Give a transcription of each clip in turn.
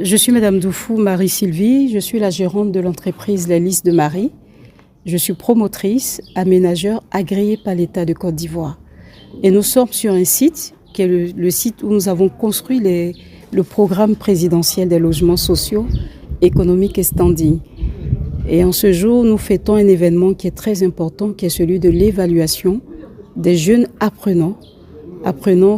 Je suis Madame Doufou Marie-Sylvie, je suis la gérante de l'entreprise Les Lys de Marie. Je suis promotrice, aménageur agréée par l'État de Côte d'Ivoire. Et nous sommes sur un site qui est le site où nous avons construit le programme présidentiel des logements sociaux, économiques et standing. Et en ce jour, nous fêtons un événement qui est très important, qui est celui de l'évaluation des jeunes apprenants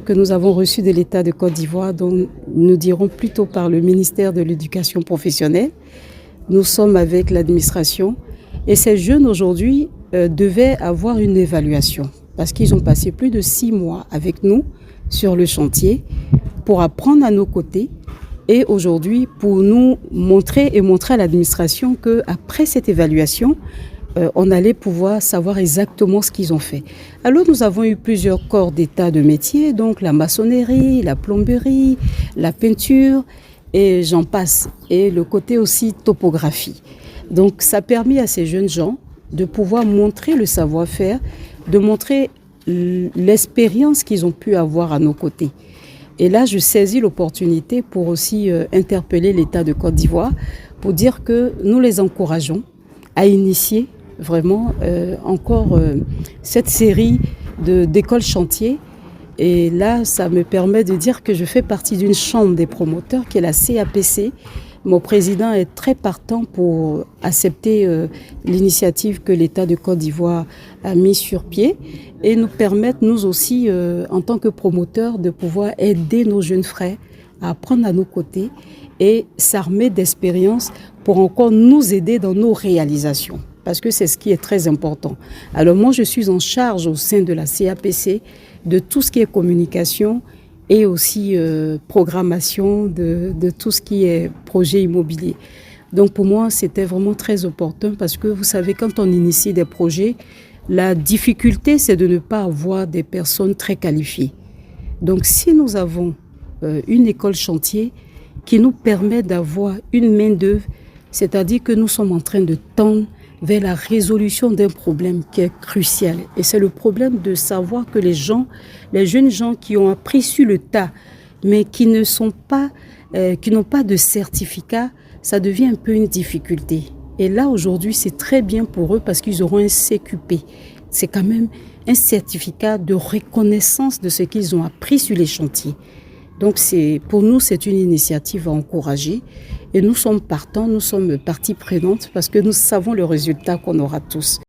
que nous avons reçus de l'État de Côte d'Ivoire, dont nous dirons plutôt par le ministère de l'Éducation professionnelle. Nous sommes avec l'administration et ces jeunes aujourd'hui devaient avoir une évaluation parce qu'ils ont passé plus de 6 mois avec nous sur le chantier pour apprendre à nos côtés et aujourd'hui pour nous montrer à l'administration qu'après cette évaluation, on allait pouvoir savoir exactement ce qu'ils ont fait. Alors nous avons eu plusieurs corps d'état de métier, donc la maçonnerie, la plomberie, la peinture et j'en passe. Et le côté aussi topographie. Donc ça a permis à ces jeunes gens de pouvoir montrer le savoir-faire, de montrer l'expérience qu'ils ont pu avoir à nos côtés. Et là, je saisis l'opportunité pour aussi interpeller l'État de Côte d'Ivoire pour dire que nous les encourageons à initier vraiment encore cette série d'écoles chantiers. Et là, ça me permet de dire que je fais partie d'une chambre des promoteurs qui est la CAPC. Mon président est très partant pour accepter l'initiative que l'État de Côte d'Ivoire a mise sur pied et nous permettre, nous aussi, en tant que promoteurs, de pouvoir aider nos jeunes frères à apprendre à nos côtés et s'armer d'expérience pour encore nous aider dans nos réalisations. Parce que c'est ce qui est très important. Alors moi, je suis en charge au sein de la CAPC de tout ce qui est communication et aussi programmation de tout ce qui est projet immobilier. Donc pour moi, c'était vraiment très opportun parce que vous savez, quand on initie des projets, la difficulté, c'est de ne pas avoir des personnes très qualifiées. Donc si nous avons une école chantier qui nous permet d'avoir une main-d'œuvre, c'est-à-dire que nous sommes en train de tendre vers la résolution d'un problème qui est crucial. Et c'est le problème de savoir que les jeunes gens qui ont appris sur le tas, mais qui n'ont pas de certificat, ça devient un peu une difficulté. Et là, aujourd'hui, c'est très bien pour eux parce qu'ils auront un CQP. C'est quand même un certificat de reconnaissance de ce qu'ils ont appris sur les chantiers. Donc pour nous, c'est une initiative à encourager et nous sommes partants, nous sommes partie prenante parce que nous savons le résultat qu'on aura tous.